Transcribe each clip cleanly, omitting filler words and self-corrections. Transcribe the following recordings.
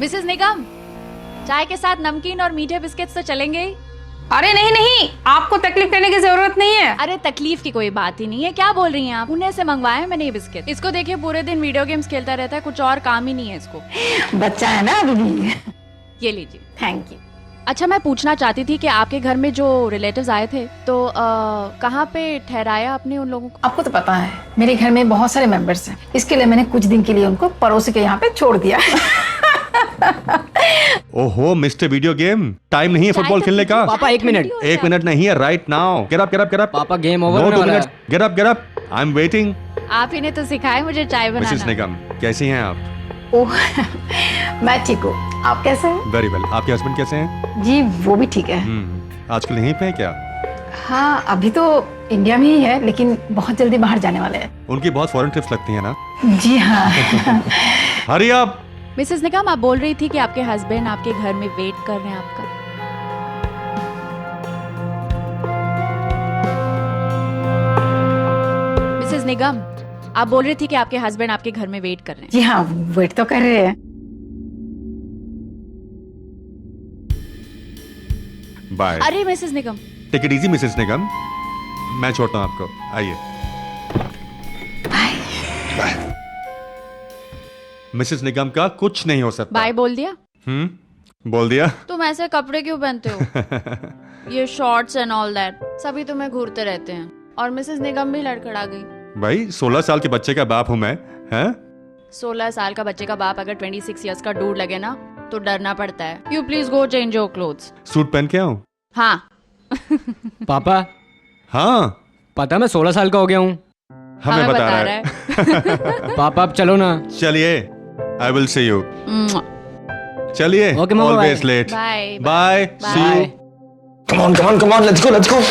Mrs निगम, चाय के साथ नमकीन और मीठे बिस्किट्स तो चलेंगे ही। अरे नहीं नहीं, आपको तकलीफ करने की जरूरत नहीं है। अरे तकलीफ की कोई बात ही नहीं है, क्या बोल रही हैं आप? पुणे से मंगवाए हैं मैंने ये बिस्किट। इसको देखिए पूरे दिन वीडियो गेम्स खेलता रहता है, कुछ और काम ही नहीं है इसको। बच्चा है ना अभी भी। ये लीजिए। Thank you. अच्छा, मैं पूछना चाहती थी कि आपके घर में जो रिलेटिव्स आए थे तो कहाँ पे ठहराया आपने उन लोगों को? आपको तो पता है मेरे घर में बहुत सारे मेंबर्स हैं, इसके लिए मैंने कुछ दिन के लिए उनको पड़ोसी के यहाँ पे छोड़ दिया। ओहो मिस्टर वीडियो गेम, टाइम नहीं है फुटबॉल खेलने का। पापा एक मिनट। एक मिनट नहीं है, right now. Get up get up get up. पापा गेम ओवर नो होने 2 वाला है। Minutes. Get up get up, I am waiting. आप ही ने तो सिखाया मुझे चाय मिसेस बनाना। निगम, कैसी हैं आप? ओह, मैं ठीक हूँ, आप कैसे हैं? Very well. आपके हस्बैंड कैसे हैं? जी वो भी ठीक है। आजकल यहीं पे है क्या? हाँ अभी तो इंडिया में ही है, लेकिन बहुत जल्दी बाहर जाने वाले हैं। उनकी बहुत फॉरेन ट्रिप्स लगती है ना। जी हाँ। हरी आप। मिसेस निगम, आप बोल रही थी कि आपके हस्बैंड आपके घर में वेट कर रहे हैं आपका। मिसेस निगम, आप बोल रही थी कि आपके हस्बैंड आपके घर में वेट कर रहे हैं। जी हाँ, वेट तो कर रहे हैं। बाय। अरे Mrs Nigam, take it easy Mrs Nigam, मैं छोड़ता हूँ आपको, आइए। बाय। मिसेस निगम का कुछ नहीं हो सकता। बाय बोल दिया? बोल दिया। तुम ऐसे कपड़े क्यों पहनते हो? ये शॉर्ट्स एंड ऑल दैट, सभी तुम्हें घूरते रहते हैं। और मिसेस निगम भी लड़खड़ा गई। भाई 16 साल के बच्चे का बाप हूँ मैं, हैं? 16 साल का बच्चे का बाप अगर 26 इयर्स का डूड लगे ना तो डरना पड़ता है। You please go change your clothes. Suit पहन के आऊं? हाँ। पापा हाँ पता मैं 16 साल का हो गया हूँ। हमें बता रहा है। पापा आप चलो ना। चलिए, आई विल सी यू। चलिए, Okay, Mama, always bye. Late. Bye bye, see you. Come on, let's go.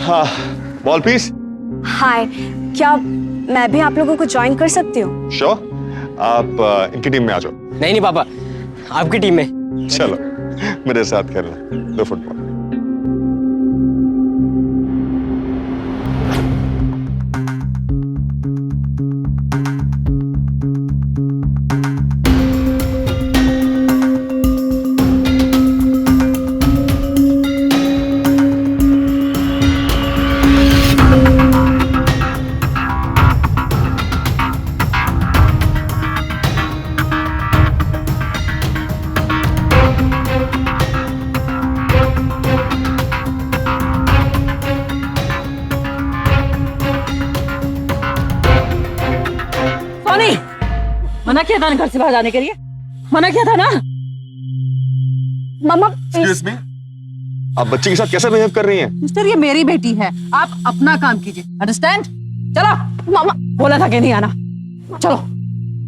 हाँ, बॉल पीस। हाय, क्या मैं भी आप लोगों को ज्वाइन कर सकती हूँ? श्योर, आप इनकी टीम में आ जाओ। नहीं पापा, आपकी टीम में। चलो मेरे साथ खेलना लो फुटबॉल। मना किया था ना घर से बाहर जाने के लिए, मना किया था ना। मम्मा एक्सक्यूज मी, आप बच्चे के साथ कैसे बिहेव कर रही हैं? मिस्टर ये मेरी बेटी है, आप अपना काम कीजिए, अंडरस्टैंड? चलो। मामा बोला था कि नहीं आना, चलो।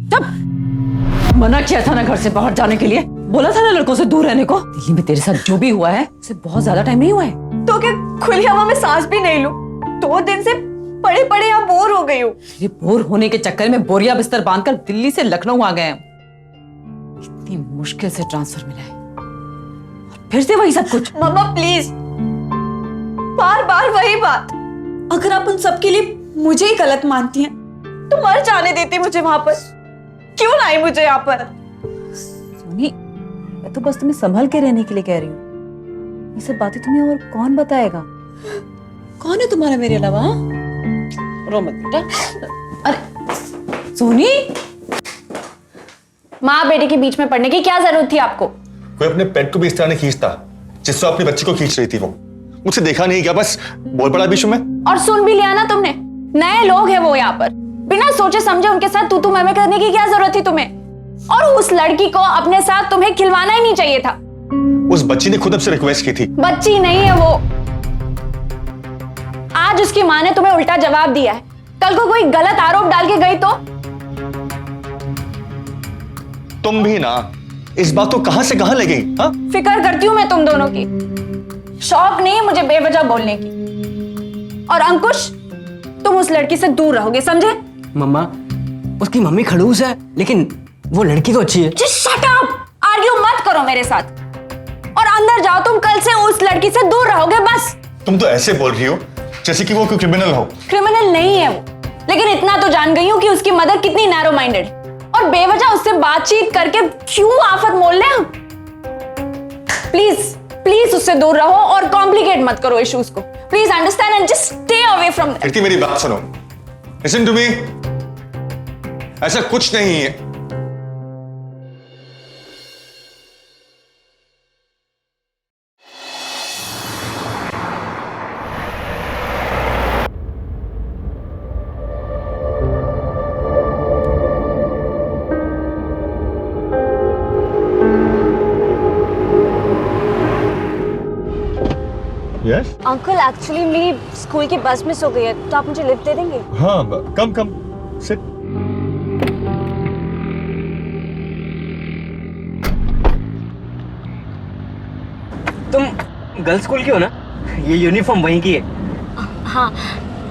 जब मना किया था ना घर से बाहर जाने के लिए, बोला था ना लड़कों से दूर रहने को। दिल्ली में तेरे साथ जो भी हुआ है उसे बहुत ज्यादा टाइम नहीं हुआ है। तो क्या खुली हवा में सांस भी नहीं लूं? 2 दिन से पड़े पड़े यहाँ बोर हो गई हूँ। ये बोर होने के चक्कर में बोरिया बिस्तर बांधकर दिल्ली से लखनऊ आ गए हैं। इतनी मुश्किल से ट्रांसफर मिला है और फिर से वही सब कुछ। मम्मा प्लीज, बार बार वही बात। अगर आप उन सब के लिए मुझे ही गलत मानती हैं तो मर जाने देती मुझे वहां पर। क्यों लाई मुझे यहाँ पर? सोनी, मैं तो बस तुम्हें संभल के रहने के लिए कह रही हूँ। ये सब बातें तुम्हें और कौन बताएगा? कौन है तुम्हारा मेरे अलावा? रो मत बेटा। अरे सोनी, माँ बेटे के बीच में पड़ने की क्या जरूरत थी आपको? कोई अपने पेट को भी इस तरह नहीं खींचता जिससे अपनी बच्ची को खींच रही थी। वो मुझसे देखा नहीं क्या, बस बोल पड़ा बीच में। और सुन भी लिया ना तुमने? नए लोग हैं वो यहाँ पर, बिना सोचे समझे उनके साथ तू मैं करने की क्या जरूरत थी तुम्हें? और उस लड़की को अपने साथ तुम्हें खिलवाना ही नहीं चाहिए था। उस बच्ची ने खुद हमसे रिक्वेस्ट की थी। बच्ची नहीं है वो। आज उसकी माँ ने तुम्हें उल्टा जवाब दिया है कल को कोई गलत आरोप डाल के गई तो? तुम भी ना, इस बात को कहां से कहां ले गई? हाँ, फिक्र करती हूँ मैं तुम दोनों की। शौक नहीं है मुझे बेवजह बोलने की। और अंकुश, तुम उस लड़की से दूर रहोगे, समझे? मम्मा, उसकी मम्मी खड़ूस है, लेकिन वो लड़की तो अच्छी है। Just shut up! आर्ग्यू मत करो मेरे साथ। और अंदर जाओ, तुम कल से उस लड़की से दूर रहोगे बस। तुम तो ऐसे बोल रही हो जैसे कि वो कोई क्रिमिनल हो। क्रिमिनल नहीं है वो, लेकिन इतना तो जान गई हूँ कि उसकी मदर कितनी नैरो माइंडेड और बेवजह उससे बातचीत करके क्यों आफत मोल ले हम। प्लीज प्लीज उससे दूर रहो और कॉम्प्लिकेट मत करो इश्यूज को। Please understand and just stay away from that. Kirti, मेरी बात सुनो। लिसन टू मी, ऐसा कुछ नहीं है। Yes? अंकल, एक्चुअली मेरी स्कूल की बस मिस हो गई है, तो आप मुझे लिफ्ट दे देंगे? हाँ, कम कम सिट। तुम गर्ल्स स्कूल की हो ना? ये यूनिफॉर्म वहीं की है। हाँ,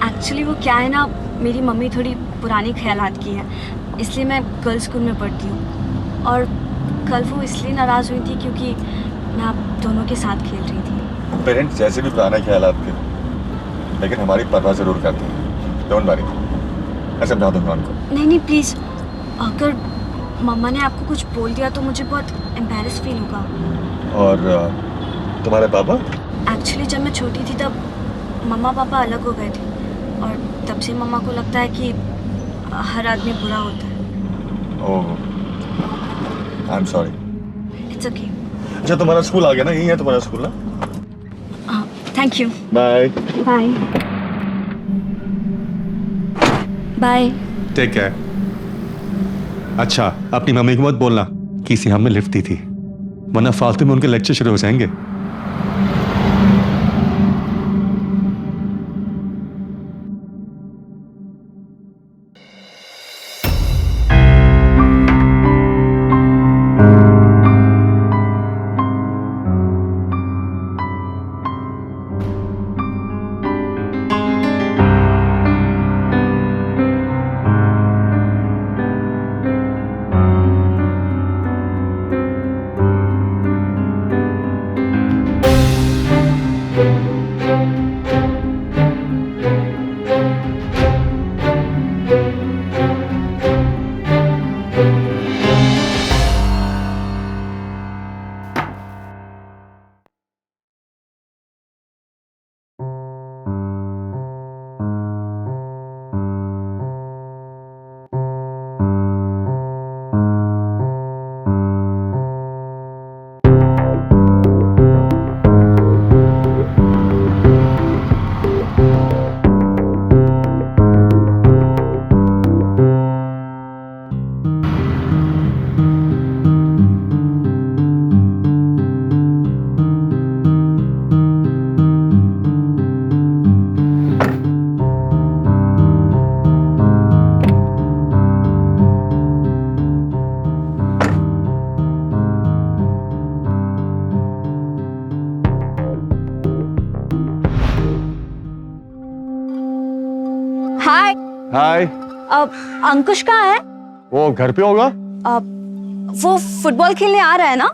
एक्चुअली वो क्या है ना, मेरी मम्मी थोड़ी पुरानी ख्यालात की है, इसलिए मैं गर्ल्स स्कूल में पढ़ती हूँ। और कल वो इसलिए नाराज़ हुई थी क्योंकि मैं आप दोनों के साथ खेल रही थी। पेरेंट्स जैसे भी पुराने ख्यालात के, लेकिन हमारी परवाह जरूर करते हैं। डोंट वरी, मैं समझा दूंगा उनको। नहीं नहीं प्लीज़, अगर मम्मा ने आपको कुछ बोल दिया तो मुझे बहुत एम्बैरेस फील होगा। और तुम्हारे पापा? एक्चुअली जब मैं छोटी थी तब मम्मा पापा अलग हो गए थे, और तब से मम्मा को लगता है कि हर आदमी बुरा होता है। Oh, I am sorry. It's okay. अच्छा, तुम्हारा स्कूल आ गया ना? यही है तुम्हारा स्कूल ना? Thank you. Bye bye bye. Take care. अच्छा, अपनी मम्मी को मत बोलना कि इसी हमने लिफ्ट दी थी, वरना फालतू में उनके लेक्चर शुरू हो जाएंगे। हाय। हाय। अंकुश कहाँ है? वो घर पे होगा। वो फुटबॉल खेलने आ रहा है ना?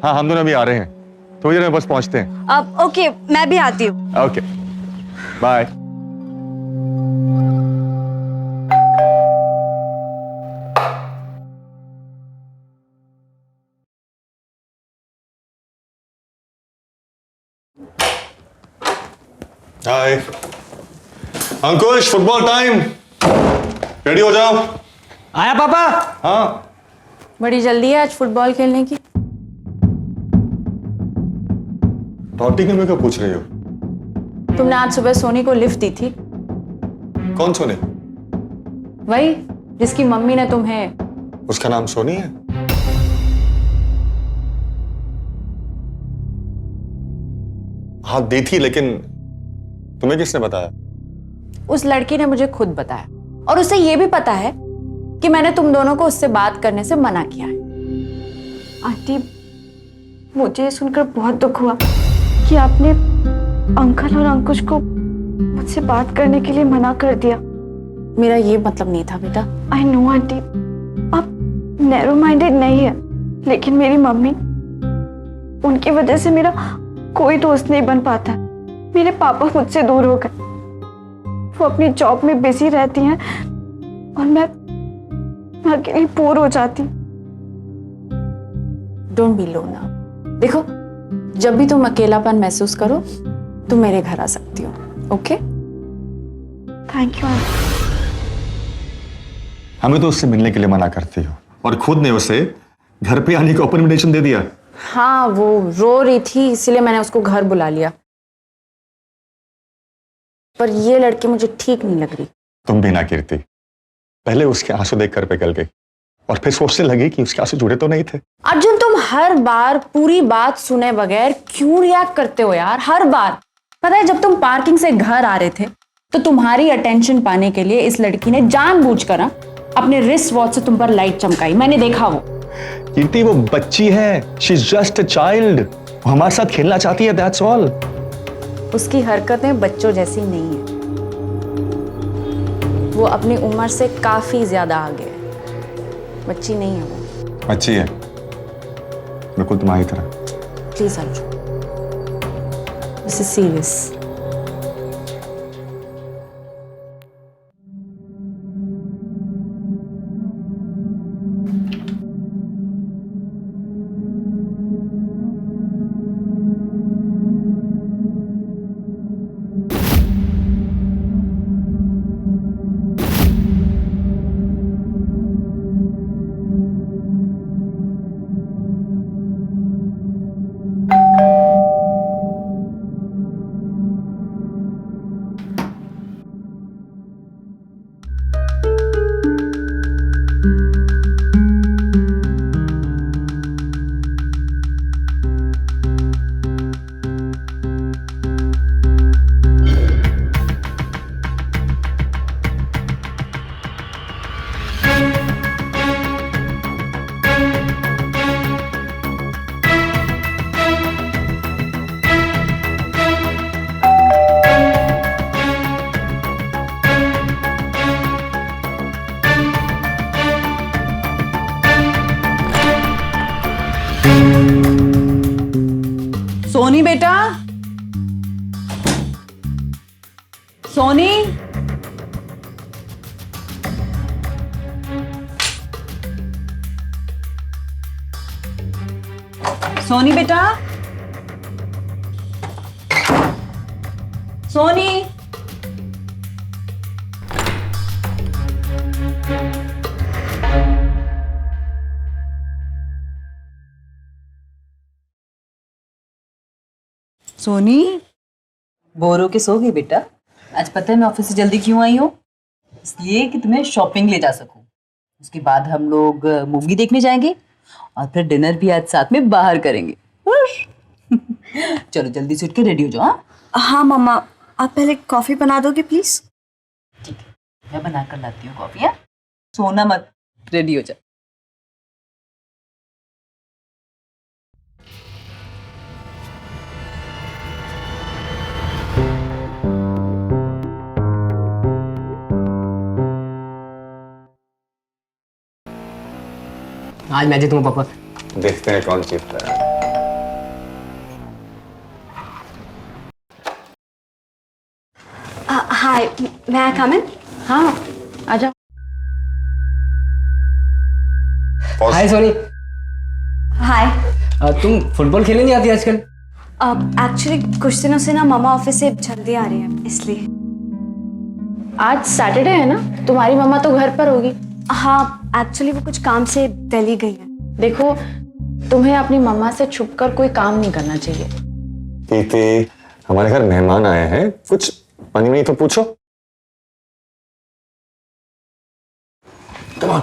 हाँ, हम दोनों अभी आ रहे हैं, थोड़ी देर में बस पहुंचते हैं। ओके, मैं भी आती हूँ। Okay, bye. Hi Ankush, football time, ready हो जाओ। आया पापा। हाँ, बड़ी जल्दी है आज फुटबॉल खेलने की। टॉटी के में क्या पूछ रही हो? तुमने आज सुबह सोनी को लिफ्ट दी थी। कौन सोनी? वही जिसकी मम्मी ने तुम्हें। उसका नाम सोनी है? हाँ दी थी, लेकिन तुम्हें किसने बताया? उस लड़की ने मुझे खुद बताया। और उसे ये भी पता है कि मैंने तुम दोनों को उससे बात करने से मना किया है। आंटी, मुझे ये सुनकर बहुत दुख हुआ कि आपने अंकल और अंकुश को मुझसे बात करने के लिए मना कर दिया। मेरा ये मतलब नहीं था बेटा। आई नो आंटी, आप नैरो माइंडेड नहीं है, लेकिन मेरी मम्मी, उनकी वजह से मेरा कोई दोस्त नहीं बन पाता। मेरे पापा मुझसे दूर हो गए, वो अपनी जॉब में बिजी रहती हैं और मैं अकेली बोर हो जाती। Don't be low now. देखो, जब भी तुम अकेलापन महसूस करो तुम मेरे घर आ सकती हो। ओके? Thank you aunty. हमें तो उससे मिलने के लिए मना करती हो और खुद ने उसे घर पे आने का ओपन इनविटेशन दे दिया। हाँ, वो रो रही थी इसलिए मैंने उसको घर बुला लिया, पर ये लड़की मुझे ठीक नहीं लग रही। तुम भी ना कीर्ति, पहले उसके आंसू देख कर पिघल गई और फिर सोचने लगी कि उसके आंसू जुड़े तो नहीं थे। अर्जुन, तुम हर बार पूरी बात सुने बगैर क्यों रिएक्ट करते हो यार? हर बार। पता है, जब तुम पार्किंग से घर आ रहे थे तो तुम्हारी अटेंशन पाने के लिए इस लड़की ने जानबूझकर अपने रिस्ट वॉच से तुम पर लाइट चमकाई। मैंने देखा वो। कीर्ति वो बच्ची है, she is just a child. वो हमारे साथ खेलना चाहती है, दैट्स ऑल। उसकी हरकतें बच्चों जैसी नहीं है, वो अपनी उम्र से काफी ज्यादा आगे है। बच्ची नहीं है वो। अच्छी है, बिल्कुल तुम्हारी तरह। Please Arjun, this is serious. Soni बेटा, सोनी, सोनी बेटा, सोनी। सोनी, बोर होके सो गई बेटा? आज पता है मैं ऑफिस से जल्दी क्यों आई हूँ? इसलिए कि तुम्हें शॉपिंग ले जा सकूं। उसके बाद हम लोग मूवी देखने जाएंगे और फिर डिनर भी आज साथ में बाहर करेंगे। चलो जल्दी से उठ के रेडी हो जाओ। हाँ हाँ मम्मा, आप पहले कॉफी बना दोगे प्लीज? ठीक है, मैं बना कर लाती हूँ कॉफी। है सोना मत, रेडी हो जा। आज मैं जीतूंगा पापा। देखते हैं कौन जीतता है। हाय, मैं आई कम इन? हाँ, आजा। हाय सोनी। हाय। तुम फुटबॉल खेलने नहीं आती आजकल? एक्चुअली कुछ दिनों से ना मामा ऑफिस से जल्दी आ रही है, इसलिए। आज सैटरडे है ना, तुम्हारी मम्मा तो घर पर होगी। हाँ, एक्चुअली वो कुछ काम से दिल्ली गई है। देखो, तुम्हें अपनी मम्मा से छुपकर कोई काम नहीं करना चाहिए। कीर्ति, हमारे घर मेहमान आए हैं, कुछ पानी नहीं तो पूछो। Come on.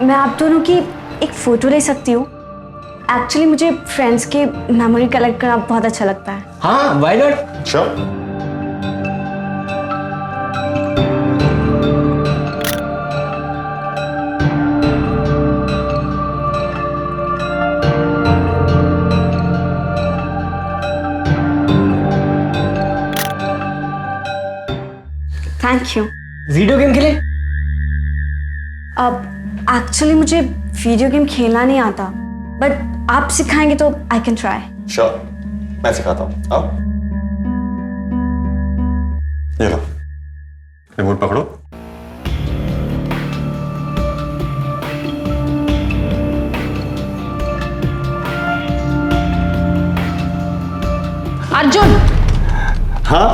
मैं आप दोनों की एक फ़ोटो ले सकती हूँ? एक्चुअली मुझे फ्रेंड्स के मेमोरी कलेक्ट करना बहुत अच्छा लगता है। हाँ, why not? Sure. Thank you. Video game खेले? अब एक्चुअली मुझे वीडियो गेम खेलना नहीं आता, बट आप सिखाएंगे तो आई कैन ट्राई। श्योर, मैं सिखाता हूँ। आओ, ये लो, रिमोट पकड़ो। अर्जुन, हाँ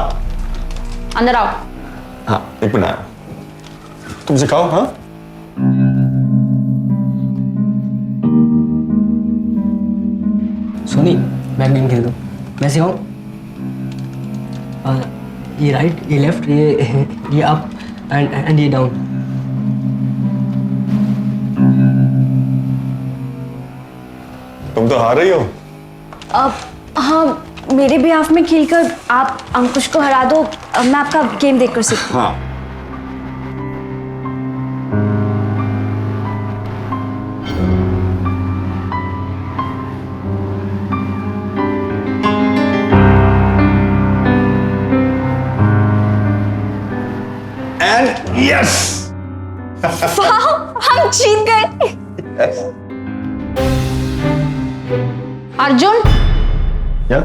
अंदर आओ। हाँ, एक मिनट आया। तुम सिखाओ। हाँ, सोनी, मैं गेम खेल दूँ? मैं सिखाऊँ? ये राइट, ये लेफ्ट, ये अप एंड ये डाउन। तुम तो हार रही हो। अब हाँ, मेरे बिहाफ में खेलकर आप अंकुश को हरा दो, मैं आपका गेम देखकर सीखती हूँ। हाँ, एंड यस। वाह, हम जीत गए। अर्जुन, क्या?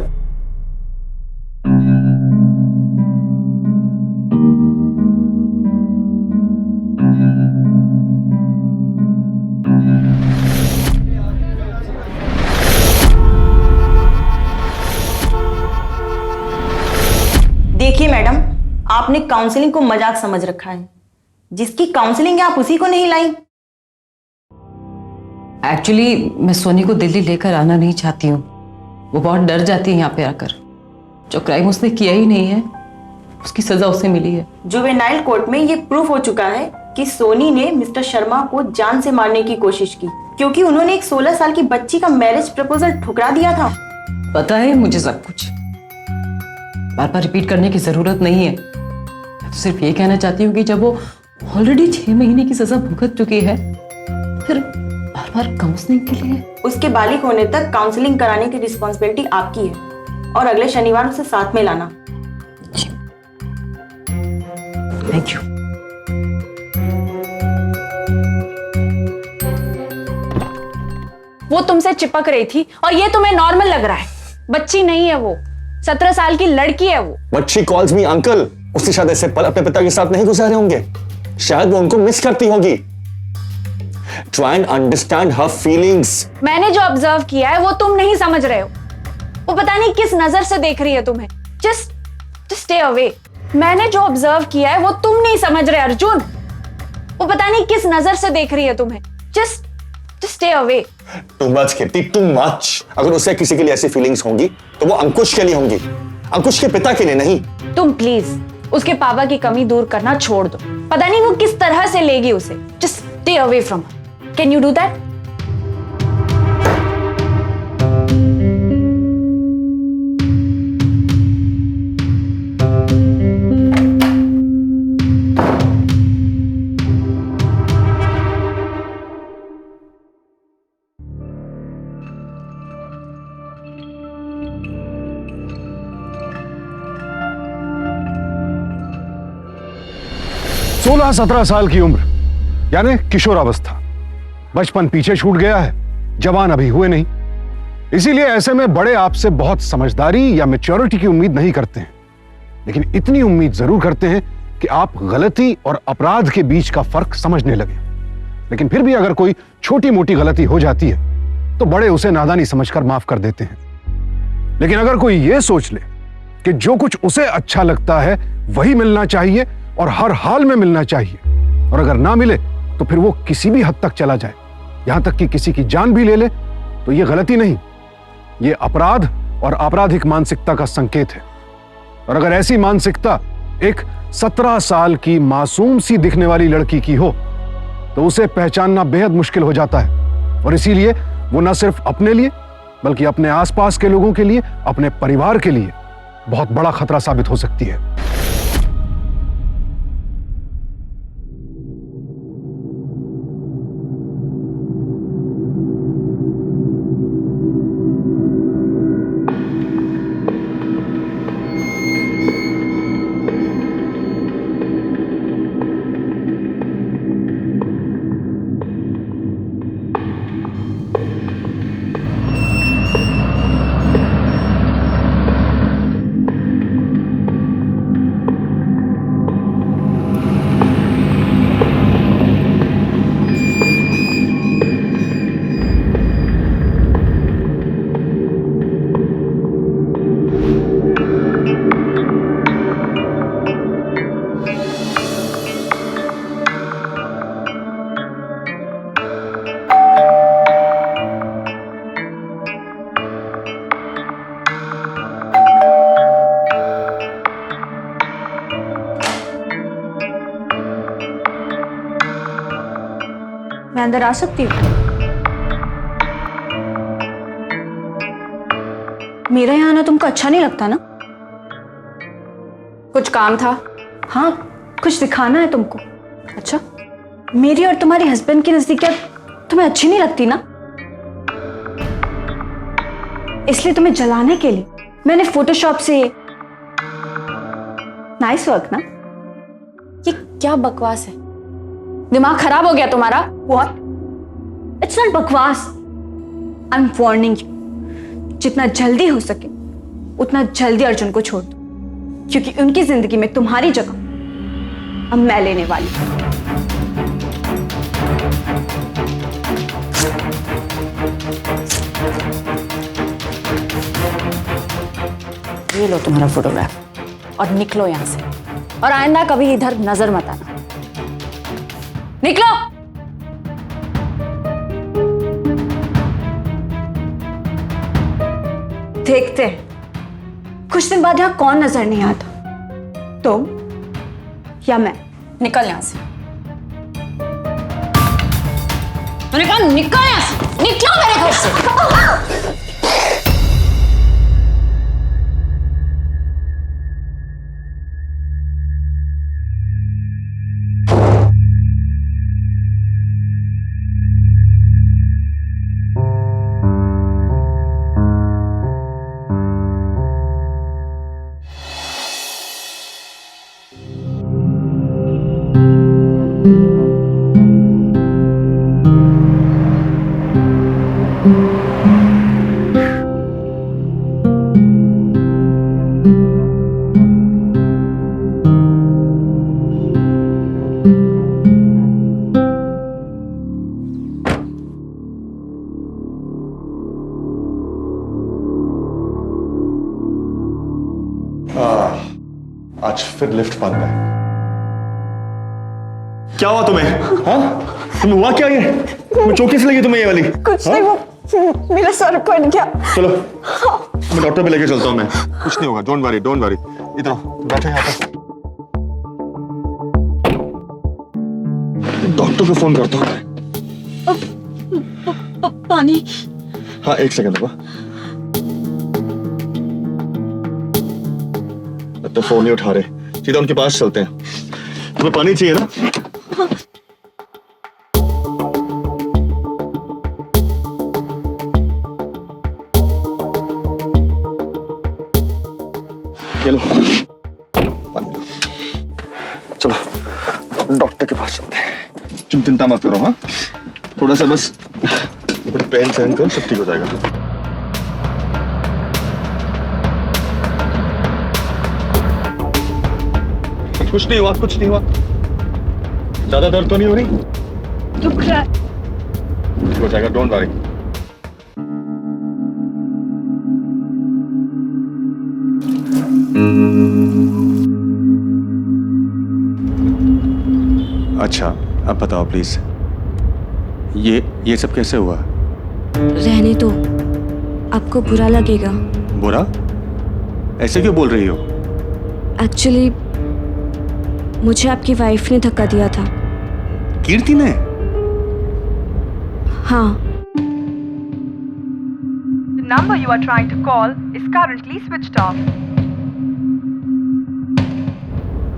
देखिए मैडम, आपने काउंसलिंग को मजाक समझ रखा है। जिसकी काउंसलिंग है आप उसी को नहीं लाई। एक्चुअली मैं सोनी को दिल्ली लेकर आना नहीं चाहती हूँ। वो बहुत डर जाती है यहाँ पे आकर। जो क्राइम उसने किया ही नहीं है, उसकी सजा उसे मिली है। जुवेनाइल कोर्ट में ये प्रूफ हो चुका है कि सोनी ने मिस्टर शर्मा को जान से मारने की कोशिश की, क्योंकि उन्होंने एक 16 साल की बच्ची का मैरिज प्रपोजल ठुकरा दिया था। पता है मुझे सब कुछ, बार बार रिपीट करने की जरूरत नहीं है। मैं तो सिर्फ ये कहना चाहती हूँ कि जब वो ऑलरेडी 6 महीने की सजा भुगत चुकी है, फिर बार बार काउंसलिंग के लिए? उसके बालिग होने तक काउंसलिंग कराने की रिस्पॉन्सिबिलिटी आपकी है, और अगले शनिवार उसे साथ में लाना। Thank you. वो तुमसे चिपक रही थी और ये तुम्हें नॉर्मल लग रहा है। बच्ची नहीं है वो, 17 साल की लड़की है वो। But she calls me uncle। उसके शायद ऐसे पल अपने पिता के साथ नहीं गुजारे होंगे। शायद वो उनको मिस करती होगी। Try and understand her feelings। मैंने जो ऑब्जर्व किया है वो तुम नहीं समझ रहे हो। वो पता नहीं किस नजर से देख रही है तुम्हें। Just stay away। मैंने जो ऑब्जर्व किया है वो तुम नहीं समझ रहे अर्जुन। वो पता नहीं किस नजर से देख रही है तुम्हें। Just stay away। Too much कीर्ति, too much। अगर उसे किसी के लिए ऐसी फीलिंग्स होंगी तो वो अंकुश के लिए होंगी, अंकुश के पिता के लिए नहीं। तुम प्लीज उसके पापा की कमी दूर करना छोड़ दो। पता नहीं वो किस तरह से लेगी उसे। Just stay away from her। Can you do that? सोलह 17 साल की उम्र यानी किशोरावस्था। बचपन पीछे छूट गया है, जवान अभी हुए नहीं। इसीलिए ऐसे में बड़े आपसे बहुत समझदारी या मैच्योरिटी की उम्मीद नहीं करते हैं, लेकिन इतनी उम्मीद जरूर करते हैं कि आप गलती और अपराध के बीच का फर्क समझने लगे। लेकिन फिर भी अगर कोई छोटी मोटी गलती हो जाती है तो बड़े उसे नादानी समझकर माफ कर देते हैं। लेकिन अगर कोई यह सोच ले कि जो कुछ उसे अच्छा लगता है वही मिलना चाहिए और हर हाल में मिलना चाहिए, और अगर ना मिले तो फिर वो किसी भी हद तक चला जाए, यहां तक कि किसी की जान भी ले ले, तो ये गलती नहीं, ये अपराध और आपराधिक मानसिकता का संकेत है। और अगर ऐसी मानसिकता एक 17 साल की मासूम सी दिखने वाली लड़की की हो तो उसे पहचानना बेहद मुश्किल हो जाता है, और इसीलिए वो न सिर्फ अपने लिए बल्कि अपने आसपास के लोगों के लिए, अपने परिवार के लिए बहुत बड़ा खतरा साबित हो सकती है। मैं अंदर आ सकती हूँ? मेरा यहाँ आना तुमको अच्छा नहीं लगता ना? कुछ काम था? हाँ, कुछ दिखाना है तुमको। अच्छा, मेरी और तुम्हारे हस्बैंड की नजदीकियात तुम्हें अच्छी नहीं लगती ना? इसलिए तुम्हें जलाने के लिए मैंने फोटोशॉप से, नाइस वर्क ना? ये क्या बकवास है? दिमाग खराब हो गया तुम्हारा? What? It's not बकवास। I'm warning you। जितना जल्दी हो सके उतना जल्दी अर्जुन को छोड़ दो, क्योंकि उनकी जिंदगी में तुम्हारी जगह अब मैं लेने वाली हूं। ये लो तुम्हारा फोटोग्राफ और निकलो यहां से, और आइंदा कभी इधर नजर मत आना। निकलो। देखते हैं कुछ दिन बाद यहां कौन नजर नहीं आता, तुम या मैं। निकल यहां से। मैंने कहा निकल यहां से, निकलो मेरे घर से। आज फिर लिफ्ट बंद है। क्या हुआ तुम्हें? हाँ, तुम्हें हुआ क्या? ये चौकी से लगी तुम्हें ये वाली? कुछ नहीं, वो मेरा सर कट गया। चलो मैं डॉक्टर पे लेके चलता हूँ। मैं कुछ नहीं होगा, डोंट वरी डोंट वरी। इधर आओ, बैठो यहाँ पर। डॉक्टर को फोन करता हूँ। पानी। हाँ, एक सेकंड होगा। तो फोन नहीं उठा रहे, सीधा उनके पास चलते हैं। तुम्हें पानी चाहिए ना? ये लो पानी लो। चलो डॉक्टर के पास चलते हैं। तुम चिंता मत करो। हाँ, थोड़ा सा बस पेन सहन करो, सब ठीक हो जाएगा। कुछ नहीं हुआ, कुछ नहीं हुआ। ज्यादा दर्द तो नहीं हो रही? दुख रहा है। हो जाएगा, डोंट वरी। अच्छा, अब बताओ प्लीज, ये सब कैसे हुआ? रहने दो, आपको बुरा लगेगा। बुरा? ऐसे क्यों बोल रही हो? एक्चुअली मुझे आपकी वाइफ ने धक्का दिया था। कीर्ति ने? हाँ, The number you are trying to call is currently switched off.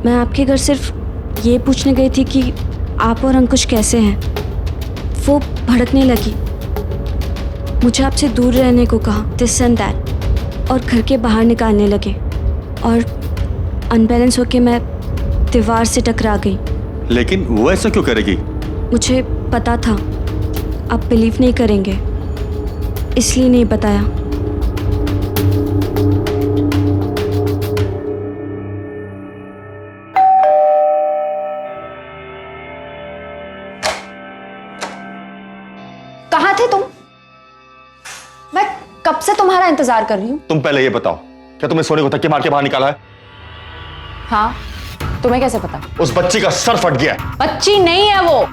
मैं आपके घर सिर्फ ये पूछने गई थी कि आप और अंकुश कैसे हैं। वो भड़कने लगी, मुझे आपसे दूर रहने को कहा, दिस एंड दैट, और घर के बाहर निकालने लगे और अनबैलेंस होके मैं दीवार से टकरा गई। लेकिन वो ऐसा क्यों करेगी? मुझे पता था आप बिलीव नहीं करेंगे, इसलिए नहीं बताया। कहाँ थे तुम? मैं कब से तुम्हारा इंतजार कर रही हूँ। तुम पहले ये बताओ, क्या तुमने सोने को धक्के मार के बाहर निकाला है? हाँ, तुम्हें कैसे पता? उस बच्ची का सर फट गया है। बच्ची नहीं है वो,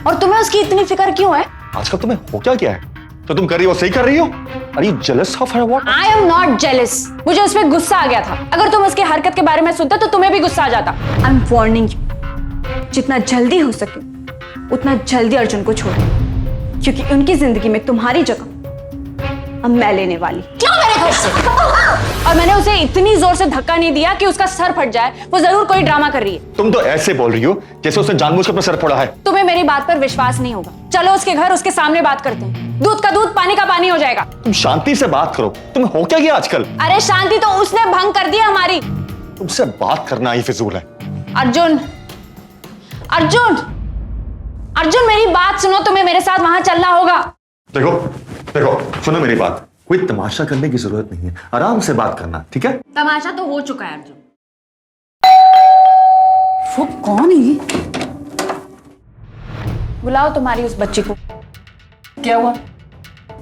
और तुम्हें उसकी इतनी फिक्र क्यों है? आजकल तुम्हें हो क्या गया है? तो तुम कर रही हो सही कर रही हो? Are you jealous of her what? I am not jealous. मुझे उस पर गुस्सा आ गया था। अगर तुम उसकी हरकत के बारे में सुनते तो तुम्हें भी गुस्सा आ जाता। I'm warning you. जितना जल्दी हो सके उतना जल्दी अर्जुन को छोड़ो, क्योंकि उनकी जिंदगी में तुम्हारी जगह अब मैं लेने वाली। क्यों मेरे घर से? और मैंने उसे इतनी जोर से धक्का नहीं दिया कि उसका सर फट जाए। वो जरूर कोई ड्रामा कर रही है। तुम तो ऐसे बोल रही हो जैसे उसने जानबूझकर अपना सर फोड़ा है। तुम्हें मेरी बात पर विश्वास नहीं होगा। चलो उसके घर, उसके सामने बात करते हैं। दूध का दूध, पानी का पानी हो जाएगा। तुम शांति से बात करो। तुम्हें हो क्या गया आजकल? अरे शांति तो उसने भंग कर दी हमारी। तुमसे बात करना ही फिजूल है। अर्जुन, अर्जुन, अर्जुन, मेरी बात सुनो। तुम्हें मेरे साथ वहां चलना होगा। देखो देखो, सुनो मेरी बात। कोई तमाशा करने की जरूरत नहीं है, आराम से बात करना, ठीक है? तमाशा तो हो चुका है अर्जुन। वो कौन है? बुलाओ तुम्हारी उस बच्ची को। क्या हुआ?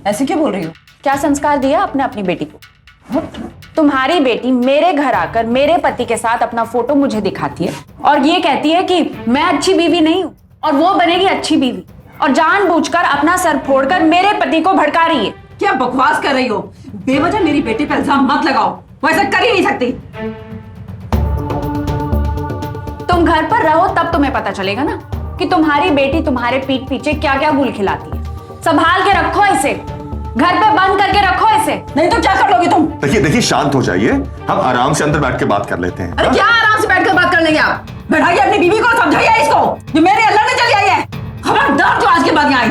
ऐसे क्यों बोल रही हो? क्या संस्कार दिया आपने अपनी बेटी को? तुम्हारी बेटी मेरे घर आकर मेरे पति के साथ अपना फोटो मुझे दिखाती है और ये कहती है कि मैं अच्छी बीवी नहीं हूं और वो बनेगी अच्छी बीवी, और जानबूझकर अपना सर फोड़कर मेरे पति को भड़का रही है। क्या बकवास कर रही हो? बेवजह मेरी बेटी पे इल्जाम मत लगाओ, वो ऐसा कर ही नहीं सकती। तुम घर पर रहो तब तुम्हें पता चलेगा ना कि तुम्हारी बेटी तुम्हारे पीठ पीछे क्या क्या गुल खिलाती है। संभाल के रखो इसे, घर पे बंद करके रखो इसे, नहीं तो क्या कर लोगी तुम? देखिए देखिए, शांत हो जाइए, हम आराम से अंदर बैठ के बात कर लेते हैं। अरे क्या आराम से बैठकर बात कर लेंगे आप? बैठाइए अपनी बीवी को, समझाइए इसको जो मेरे अल्लाह ने चली आई है। खबरदार जो आज के बाद यहाँ आई।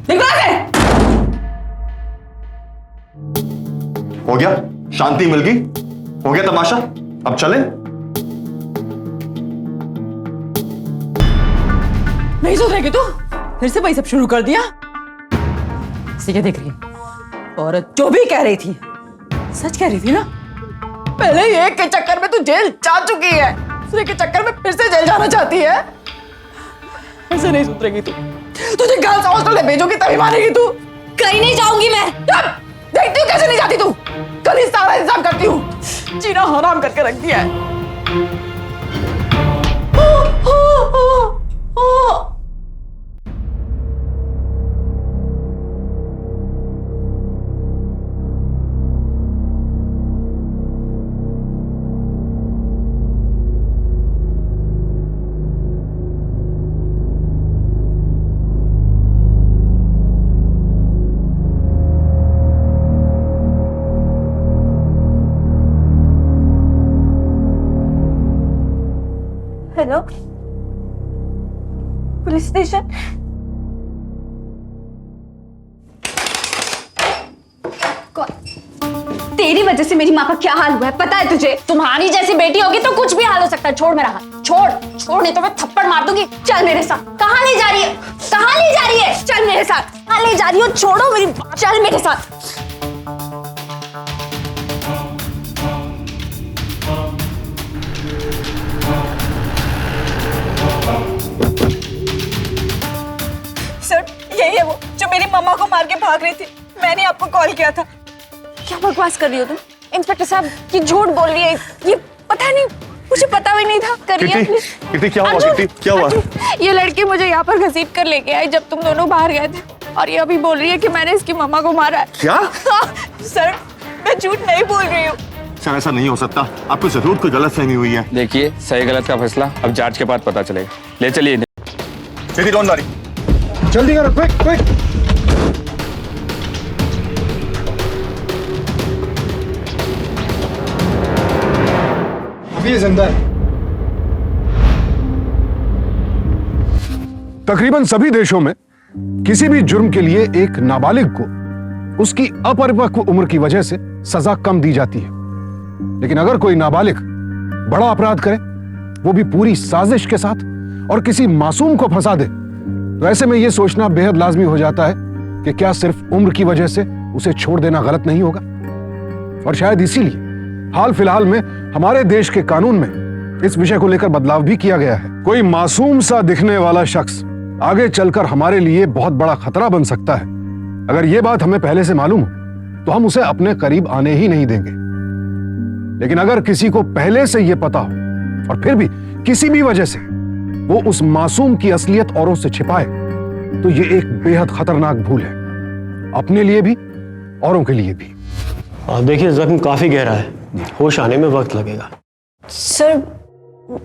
निकलो से। हो गया? शांति मिल गई? हो गया तमाशा? अब चले? नहीं सुधरेगी तू? फिर से वही सब शुरू कर दिया? इसे क्या देख रही है? औरत जो भी कह रही थी सच कह रही थी ना? पहले ही एक के चक्कर में तू जेल जा चुकी है, दूसरे के चक्कर में फिर से जेल जाना चाहती है। ऐसे नहीं सुधरेगी तू। तुझे गर्ल्स हॉस्टल में भेजोगी तभी मानेगी तू। कहीं नहीं जाऊंगी मैं। देखती हूँ कैसे नहीं जाती तू। कल ही सारा इंतजाम करती हूँ। जीना हराम करके रख दिया है। Hello, police station. तेरी वजह से मेरी माँ का क्या हाल हुआ है पता है तुझे? तुम्हारी जैसी बेटी होगी तो कुछ भी हाल हो सकता है। छोड़ मेरा हाथ, छोड़ छोड़, नहीं तो मैं थप्पड़ मार दूंगी। चल मेरे साथ। कहाँ ले जा रही है? कहाँ ले जा रही है? चल मेरे साथ। कहाँ ले जा रही हो? छोड़ो मेरी बात। चल मेरे साथ। सर, यही है वो जो मेरी मम्मा को मार के भाग रही थी। मैंने आपको कॉल किया था। क्या बकवास कर रही हो तुम? इंस्पेक्टर साहब ये झूठ बोल रही है। ये पता नहीं, मुझे पता भी नहीं था। करिए प्लीज। किटी क्या हुआ? किटी क्या हुआ? ये लड़की मुझे यहाँ पर घसीट कर लेके आई जब तुम दोनों बाहर गए थे, और ये अभी बोल रही है कि मैंने इसकी मम्मा को मारा है। क्या? सर, मैं झूठ नहीं बोल रही हूँ। सर ऐसा नहीं हो सकता, आपको जरूर कोई गलतफहमी हुई है। देखिए, सही गलत का फैसला अब जांच के बाद पता चलेगा। ले चलिए। डोंट वरी, जल्दी करो, क्विक क्विक। अभी ये जिंदा है। तकरीबन सभी देशों में किसी भी जुर्म के लिए एक नाबालिग को उसकी अपरिपक्व उम्र की वजह से सजा कम दी जाती है। लेकिन अगर कोई नाबालिग बड़ा अपराध करे, वो भी पूरी साजिश के साथ, और किसी मासूम को फंसा दे, तो ऐसे में यह सोचना बेहद लाजमी हो जाता है कि क्या सिर्फ उम्र की वजह से उसे छोड़ देना गलत नहीं होगा। और शायद इसीलिए हाल फिलहाल में हमारे देश के कानून में इस विषय को लेकर बदलाव भी किया गया है। कोई मासूम सा दिखने वाला शख्स आगे चलकर हमारे लिए बहुत बड़ा खतरा बन सकता है। अगर यह बात हमें पहले से मालूम हो तो हम उसे अपने करीब आने ही नहीं देंगे। लेकिन अगर किसी को पहले से यह पता हो और फिर भी किसी भी वजह से वो उस मासूम की असलियत औरों से छिपाए, तो यह एक बेहद खतरनाक भूल है, अपने लिए भी औरों के लिए भी। देखिए जख्म काफी गहरा है, होश आने में वक्त लगेगा। सर,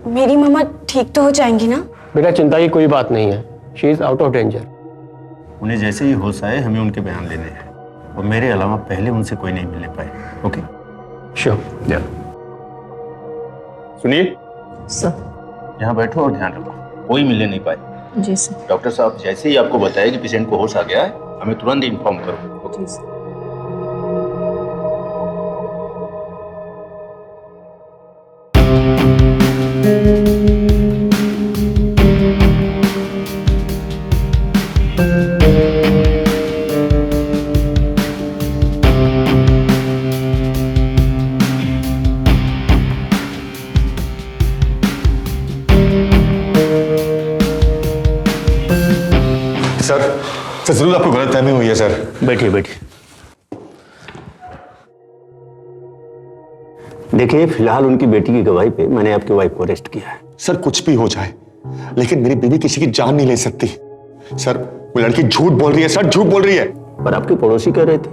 मेरी मम्मा ठीक तो हो जाएंगी ना? बेटा चिंता की कोई बात नहीं है, she is out of danger. उन्हें जैसे ही होश आए हमें उनके बयान लेने हैं, और मेरे अलावा पहले उनसे कोई नहीं मिलने पाए। Okay sure. सुनील सर। यहाँ बैठो और ध्यान रखो, कोई मिलने नहीं पाए। जी सर। डॉक्टर साहब जैसे ही आपको बताया कि पेशेंट को होश आ गया है, हमें तुरंत इन्फॉर्म करो। ओके सर जरूर आपको गलतफहमी हुई है सर। बैठिए बैठिए। देखिए फिलहाल उनकी बेटी की गवाही पे मैंने आपकी वाइफ को अरेस्ट किया है। सर कुछ भी हो जाए, लेकिन मेरी बीवी किसी की जान नहीं ले सकती। सर वो लड़की झूठ बोल रही है सर, झूठ बोल रही है। पर आपके पड़ोसी कह रहे थे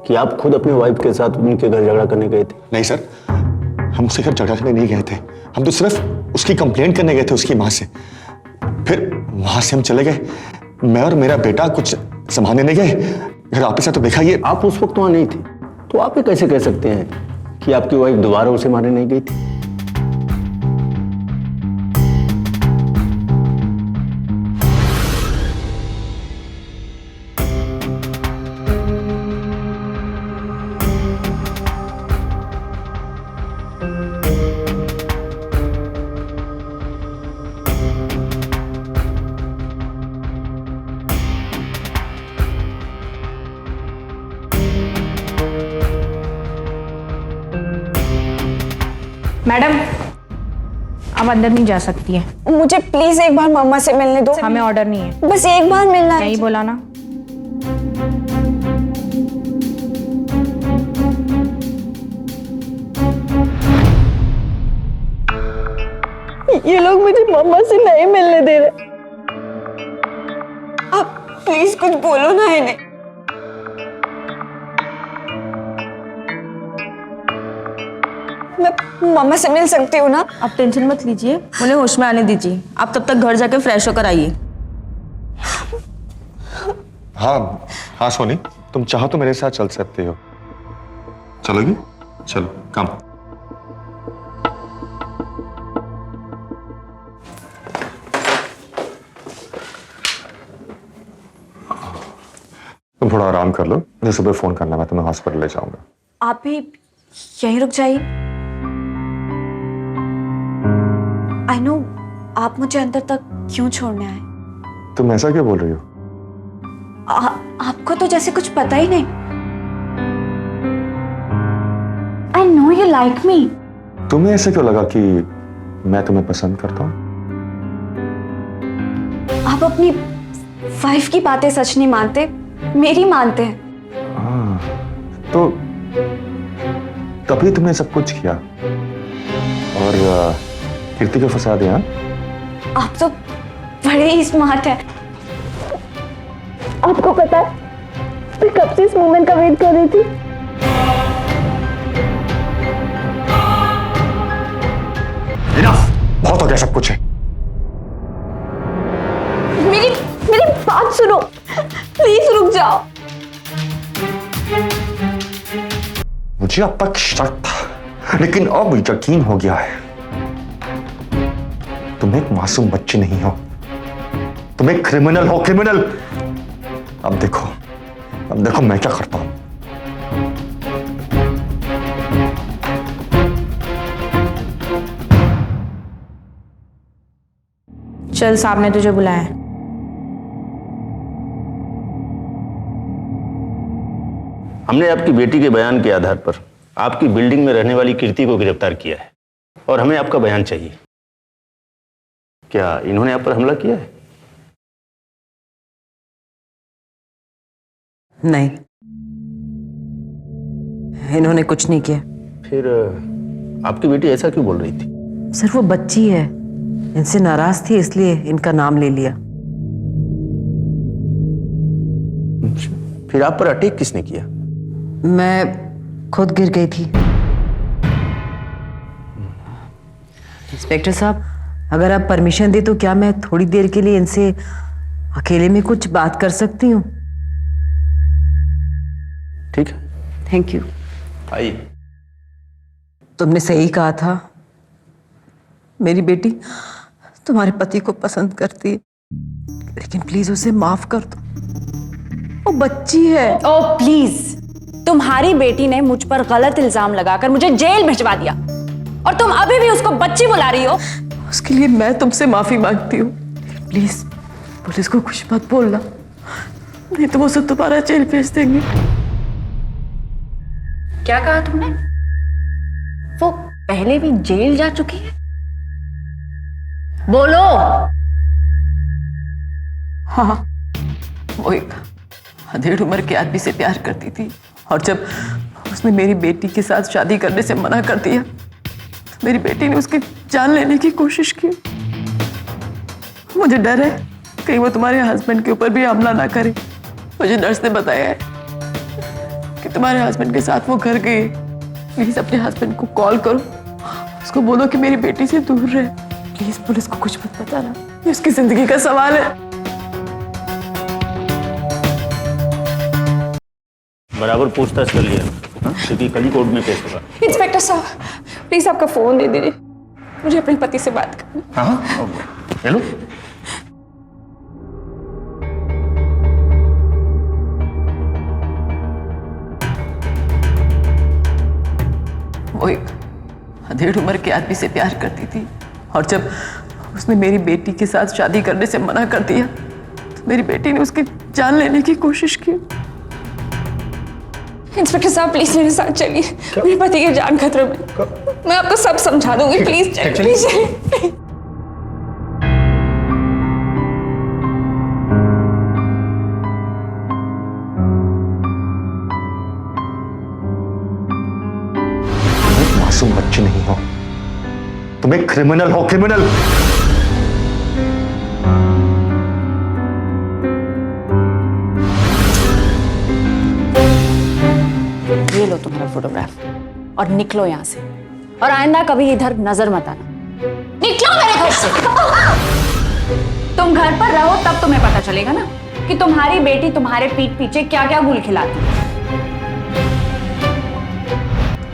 कि आप खुद अपने वाइफ के साथ उनके घर झगड़ा करने गए थे। नहीं सर, हम उसके घर झगड़ा करने नहीं गए थे, हम तो सिर्फ उसकी कंप्लेंट करने गए थे उसकी माँ से। फिर वहां से हम चले गए, मैं और मेरा बेटा कुछ संभालने नहीं गए, घर वापस आए तो देखा ये। आप उस वक्त वहां नहीं थे, तो आप ये कैसे कह सकते हैं कि आपकी वाइफ दोबारा उसे मारने नहीं गई थी? मैडम, आप अंदर नहीं जा सकती है। मुझे प्लीज एक बार मम्मा से मिलने दो। हमें ऑर्डर नहीं है। बस एक बार मिलना है। नहीं बोला ना। ये लोग मुझे मम्मा से नहीं मिलने दे रहे। आप प्लीज कुछ बोलो ना इन्हें। मैं मम्मा से मिल सकती हूँ ना? आप टेंशन मत लीजिए, उन्हें होश में आने दीजिए। आप तब तक घर जाके फ्रेश होकर आइए। हाँ हाँ सोनी, तुम चाहो तो मेरे साथ चल सकते हो। चलोगी? चलो कम। तुम थोड़ा आराम कर लो, मुझे सुबह फोन करना, मैं तुम्हें हॉस्पिटल ले जाऊंगा। आप भी यहीं रुक जाइए। आई नो आप मुझे अंदर तक क्यों छोड़ने आए। तुम ऐसा क्यों बोल रही हो? आपको तो जैसे कुछ पता ही नहीं। I know you like me. तुम्हें ऐसे क्यों लगा कि मैं तुम्हें पसंद करता हूँ? आप अपनी वाइफ की बातें सच नहीं मानते, मेरी मानते हैं। तो तभी तुमने सब कुछ किया और कीर्ति को फंसा दिया। आप तो बड़े ही स्मार्ट हैं। आपको पता है मैं कब से इस मोमेंट का वेट कर रही थी। बहुत हो गया सब कुछ है। मेरी बात मुझे अब तक शक था, लेकिन अब यकीन हो गया है। तुम एक मासूम बच्ची नहीं हो, तुम एक क्रिमिनल हो, क्रिमिनल। अब देखो मैं क्या करता हूं। चल, साहब ने तुझे बुलाया है। हमने आपकी बेटी के बयान के आधार पर आपकी बिल्डिंग में रहने वाली कीर्ति को गिरफ्तार किया है और हमें आपका बयान चाहिए। क्या इन्होंने आप पर हमला किया है? नहीं, इन्होंने कुछ नहीं किया। फिर आपकी बेटी ऐसा क्यों बोल रही थी? सर, वो बच्ची है, इनसे नाराज थी इसलिए इनका नाम ले लिया। फिर आप पर अटैक किसने किया? मैं खुद गिर गई थी। इंस्पेक्टर साहब, अगर आप परमिशन दे तो क्या मैं थोड़ी देर के लिए इनसे अकेले में कुछ बात कर सकती हूँ? ठीक है। Thank you. आइए। तुमने सही कहा था, मेरी बेटी तुम्हारे पति को पसंद करती है, लेकिन प्लीज उसे माफ कर दो, वो बच्ची है। ओह प्लीज, तुम्हारी बेटी ने मुझ पर गलत इल्जाम लगाकर मुझे जेल भिजवा दिया और तुम अभी भी उसको बच्ची बुला रही हो। उसके लिए मैं तुमसे माफी मांगती हूँ। प्लीज पुलिस को कुछ मत बोलना, नहीं तो वो सब दोबारा जेल भेज देंगे। क्या कहा तुमने? वो पहले भी जेल जा चुकी है? बोलो। हाँ, वो एक अधेड़ उम्र के आदमी से प्यार करती थी और जब उसने मेरी बेटी के साथ शादी करने से मना कर दिया तो मेरी बेटी ने उसकी जान लेने की कोशिश की। मुझे डर है कहीं वो तुम्हारे हस्बैंड के ऊपर भी हमला ना करे। मुझे नर्स ने बताया है कि तुम्हारे हस्बैंड के साथ वो घर गई। प्लीज अपने हस्बैंड को कॉल करो, उसको बोलो कि मेरी बेटी से दूर रहे। प्लीज पुलिस को कुछ मत बताना, ये उसकी जिंदगी का सवाल है। बराबर पूछताछ कर लिया, क्योंकि कल ही कोर्ट में पेश होगा। इंस्पेक्टर साहब, प्लीज आपका फोन दे दीजिए, मुझे अपने पति से बात करनी। हाँ, हेलो। वो एक अधेड़ उम्र के आदमी से प्यार करती थी और जब उसने मेरी बेटी के साथ शादी करने से मना कर दिया तो मेरी बेटी ने उसकी जान लेने की कोशिश की। इंस्पेक्टर साहब, प्लीज मेरे साथ चलिए, मेरे पति की जान खतरे में। मैं आपको सब समझा दूंगी, प्लीज चलिए। मासूम बच्ची नहीं हो, तुम एक क्रिमिनल हो, क्रिमिनल। ये लो तुम्हारा फोटोग्राफ और निकलो यहां से, और आइंदा कभी इधर नजर मत आना। निकलो मेरे घर से। तुम घर पर रहो तब तुम्हें पता चलेगा ना कि तुम्हारी बेटी तुम्हारे पीठ पीछे क्या क्या गुल खिलाती है।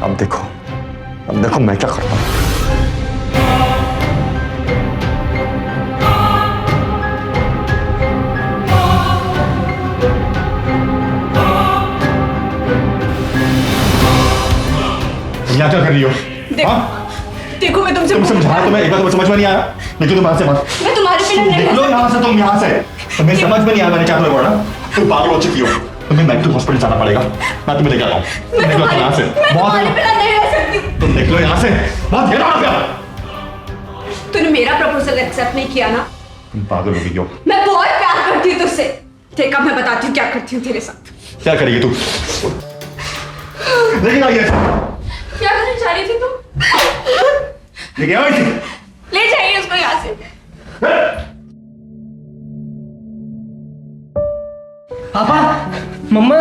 अब देखो मैं क्या करता हूं। यहाँ क्या कर रही हो? देखो मैं तुमसे समझा तुम्हें एक बार तो समझ में नहीं आया। निकलो तुम यहाँ से बात। मैं तुम्हारे बिना नहीं निकलो यहाँ से, तुम यहाँ से। तुम्हें समझ में नहीं आया मैंने क्या तुम्हें बोला? तुम पागल हो चुकी हो, तुम्हें मेंटल हॉस्पिटल जाना पड़ेगा। मैं तुम्हें लेकर आता हूँ। निकलो तुम यहाँ से। तुम निकलो यहाँ से। बहुत घेरा हो गया। तूने मेरा प्रपोजल एक्सेप्ट नहीं किया ना? तुम पागल हो गई हो। मैं बहुत प्यार करती हूँ तुझसे। देखा, मैं बताती हूँ क्या करती हूँ तेरे साथ। क्या करेगी तू? लेकिन आइए। क्या करने जा रही थी तुम? लेके आओ इसे। ले जाइए उसको यहाँ से। पापा, मम्मा।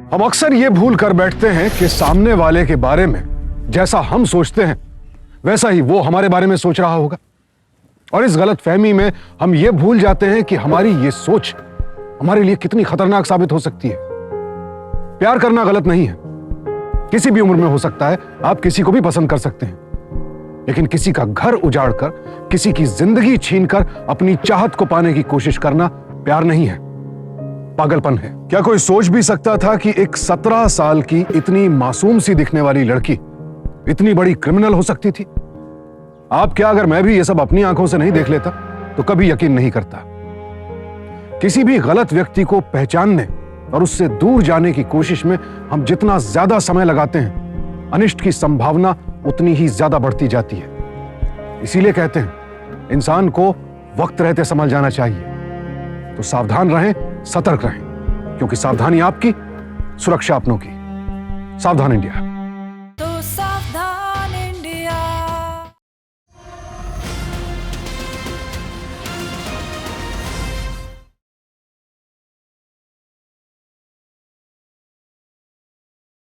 हम अक्सर ये भूल कर बैठते हैं कि सामने वाले के बारे में जैसा हम सोचते हैं वैसा ही वो हमारे बारे में सोच रहा होगा। और इस गलत फहमी में हम ये भूल जाते हैं कि हमारी ये सोच हमारे लिए कितनी खतरनाक साबित हो सकती है। प्यार करना गलत नहीं है, किसी भी उम्र में हो सकता है, आप किसी को भी पसंद कर सकते हैं, लेकिन किसी का घर उजाड़कर, किसी की जिंदगी छीनकर अपनी चाहत को पाने की कोशिश करना प्यार नहीं है, पागलपन है। क्या कोई सोच भी सकता था कि एक 17 साल की इतनी मासूम सी दिखने वाली लड़की इतनी बड़ी क्रिमिनल हो सकती थी? आप क्या, अगर मैं भी ये सब अपनी आंखों से नहीं देख लेता तो कभी यकीन नहीं करता। किसी भी गलत व्यक्ति को पहचानने और उससे दूर जाने की कोशिश में हम जितना ज्यादा समय लगाते हैं, अनिष्ट की संभावना उतनी ही ज्यादा बढ़ती जाती है। इसीलिए कहते हैं इंसान को वक्त रहते संभल जाना चाहिए। तो सावधान रहें, सतर्क रहें, क्योंकि सावधानी आपकी, सुरक्षा अपनों की। सावधान इंडिया।